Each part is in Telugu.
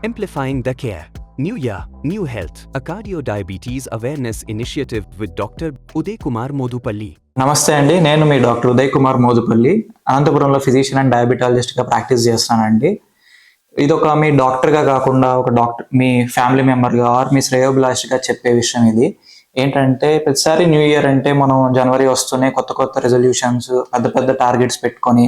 Amplifying the care. New Year, New Health, a cardio-diabetes awareness initiative with Dr. Uday Kumar Modupalli. నమస్తే అండి, నేను మీ డాక్టర్ ఉదయ్ కుమార్ మోదుపల్లి. అనంతపురంలో ఫిజిషియన్ అండ్ డయాబెటాలజిస్ట్గా ప్రాక్టీస్ చేస్తానండి. ఇది ఒక మీ డాక్టర్గా కాకుండా ఒక డాక్టర్ మీ ఫ్యామిలీ మెంబర్గా ఆర్ మీ శ్రేయోభిలాషిగా చెప్పే విషయం ఇది. ఏంటంటే ప్రతిసారి న్యూ ఇయర్ అంటే మనం జనవరి వస్తూనే కొత్త కొత్త రెజల్యూషన్స్, పెద్ద పెద్ద టార్గెట్స్ పెట్టుకొని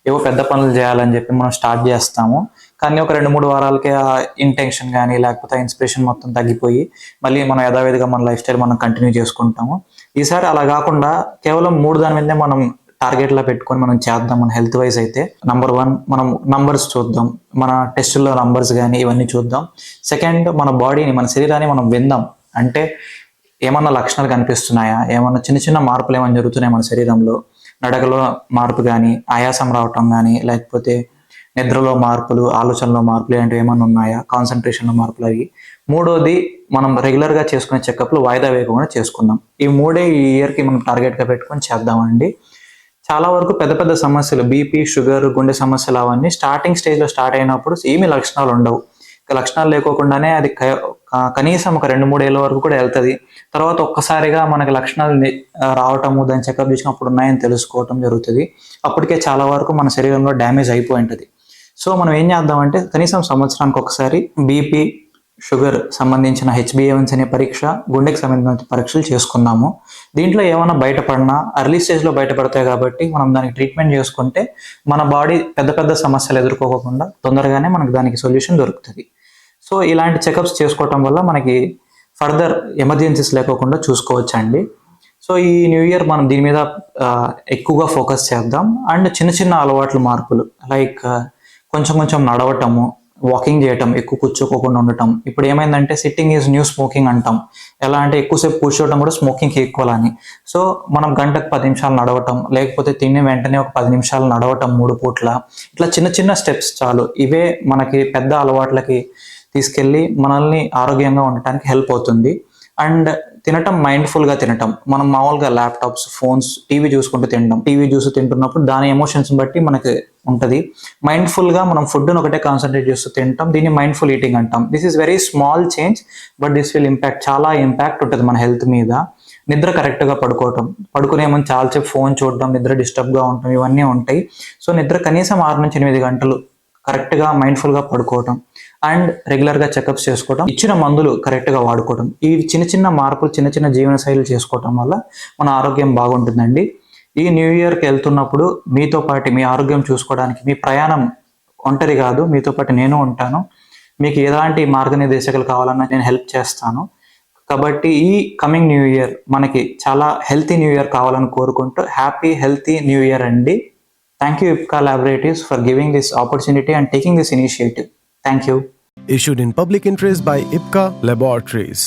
ఏవో పెద్ద పనులు చేయాలని చెప్పి మనం స్టార్ట్ చేస్తాము. కానీ ఒక 2-3 వారాలకే ఆ ఇంటెన్షన్ కానీ లేకపోతే ఇన్స్పిరేషన్ మొత్తం తగ్గిపోయి మళ్ళీ మనం యథావిధిగా మన లైఫ్ స్టైల్ మనం కంటిన్యూ చేసుకుంటాము. ఈసారి అలా కాకుండా కేవలం 3 దాని మీదే మనం టార్గెట్లా పెట్టుకొని మనం చేద్దాం. మన హెల్త్ వైజ్ అయితే నంబర్ 1 మనం నంబర్స్ చూద్దాం, మన టెస్టుల్లో నంబర్స్ కానీ ఇవన్నీ చూద్దాం. సెకండ్, మన బాడీని, మన శరీరాన్ని మనం విందాం. అంటే ఏమన్నా లక్షణాలు కనిపిస్తున్నాయా, ఏమన్నా చిన్న చిన్న మార్పులు ఏమైనా జరుగుతున్నాయి మన శరీరంలో, నడకలో మార్పు కానీ, ఆయాసం రావటం కానీ, లేకపోతే నిద్రలో మార్పులు, ఆలోచనలో మార్పులు ఇలాంటివి ఏమైనా ఉన్నాయా, కాన్సన్ట్రేషన్లో మార్పులు అవి. మూడోది, మనం రెగ్యులర్గా చేసుకునే చెకప్లు వాయిదా వేయకుండా చేసుకుందాం. ఈ మూడే ఈ ఇయర్కి మనం టార్గెట్గా పెట్టుకొని చేద్దామండి. చాలా వరకు పెద్ద పెద్ద సమస్యలు, బీపీ, షుగర్, గుండె సమస్యలు అవన్నీ స్టార్టింగ్ స్టేజ్లో స్టార్ట్ అయినప్పుడు ఏమీ లక్షణాలు ఉండవు. లక్షణాలు లేకోకుండానే అది కనీసం ఒక 2-3 ఏళ్ళ వరకు కూడా వెళ్తుంది. తర్వాత ఒక్కసారిగా మనకి లక్షణాలు రావటము, దాన్ని చెకప్ చేసినప్పుడు ఉన్నాయని తెలుసుకోవటం జరుగుతుంది. అప్పటికే చాలా వరకు మన శరీరంలో డ్యామేజ్ అయిపోయి ఉంటుంది. సో మనం ఏం చేద్దామంటే కనీసం సంవత్సరానికి ఒకసారి బీపీ, షుగర్ సంబంధించిన HbA1c అనే పరీక్ష, గుండెకి సంబంధించిన పరీక్షలు చేసుకుందాము. దీంట్లో ఏమైనా బయటపడినా అర్లీ స్టేజ్లో బయటపడతాయి కాబట్టి మనం దానికి ట్రీట్మెంట్ చేసుకుంటే మన బాడీ పెద్ద పెద్ద సమస్యలు ఎదుర్కోకుండా తొందరగానే మనకు దానికి సొల్యూషన్ దొరుకుతుంది. సో ఇలాంటి చెకప్స్ చేసుకోవటం వల్ల మనకి ఫర్దర్ ఎమర్జెన్సీస్ లేకోకుండా చూసుకోవచ్చండి. సో ఈ న్యూ ఇయర్ మనం దీని మీద ఎక్కువగా ఫోకస్ చేద్దాం. అండ్ చిన్న చిన్న అలవాట్లు మార్పులు, లైక్ కొంచెం కొంచెం నడవటము, వాకింగ్ చేయటం, ఎక్కువ కూర్చోకోకుండా ఉండటం. ఇప్పుడు ఏమైందంటే సిట్టింగ్ ఈజ్ న్యూ స్మోకింగ్ అంటాం. ఎలా అంటే ఎక్కువసేపు కూర్చోవటం కూడా స్మోకింగ్కి ఈక్వల్ అని. సో మనం గంటకు 10 నిమిషాలు నడవటం, లేకపోతే తిని వెంటనే ఒక 10 నిమిషాలు నడవటం 3 పూట్ల. ఇట్లా చిన్న చిన్న స్టెప్స్ చాలు. ఇవే మనకి పెద్ద అలవాట్లకి తీసుకెళ్ళి మనల్ని ఆరోగ్యంగా ఉండటానికి హెల్ప్ అవుతుంది. అండ్ తినటం మైండ్ఫుల్గా తినటం. మనం మామూలుగా ల్యాప్టాప్స్, ఫోన్స్, టీవీ చూసుకుంటూ తినడం, టీవీ చూసి తింటున్నప్పుడు దాని ఎమోషన్స్ బట్టి మనకి ఉంటుంది. మైండ్ఫుల్గా మనం ఫుడ్ని ఒకటే కాన్సన్ట్రేట్ చేస్తూ తింటాం. దీన్ని మైండ్ఫుల్ ఈటింగ్ అంటాం. This is very small change, but this will impact, చాలా ఇంపాక్ట్ ఉంటుంది మన హెల్త్ మీద. నిద్ర కరెక్ట్గా పడుకోవటం, పడుకునే ముందు చాలాసేపు ఫోన్ చూడడం, నిద్ర డిస్టర్బ్గా ఉండటం, ఇవన్నీ ఉంటాయి. సో నిద్ర కనీసం 6-8 గంటలు కరెక్ట్గా మైండ్ఫుల్గా పడుకోవటం అండ్ రెగ్యులర్గా చెకప్స్ చేసుకోవటం, ఇచ్చిన మందులు కరెక్ట్గా వాడుకోవటం. ఈ చిన్న చిన్న మార్పులు, చిన్న చిన్న జీవన శైలిలు చేసుకోవటం వల్ల మన ఆరోగ్యం బాగుంటుందండి. ఈ న్యూ ఇయర్కి వెళ్తున్నప్పుడు మీతో పాటు మీ ఆరోగ్యం చూసుకోవడానికి, మీ ప్రయాణం ఒంటరి కాదు, మీతో పాటు నేను ఉంటాను. మీకు ఎలాంటి మార్గనిర్దేశకులు కావాలన్నా నేను హెల్ప్ చేస్తాను. కాబట్టి ఈ కమింగ్ న్యూ ఇయర్ మనకి చాలా హెల్తీ న్యూ ఇయర్ కావాలని కోరుకుంటూ హ్యాపీ హెల్తీ న్యూ ఇయర్ అండి. Thank you, Ipca Laboratories, for giving this opportunity and taking this initiative. Thank you. Issued in public interest by Ipca Laboratories.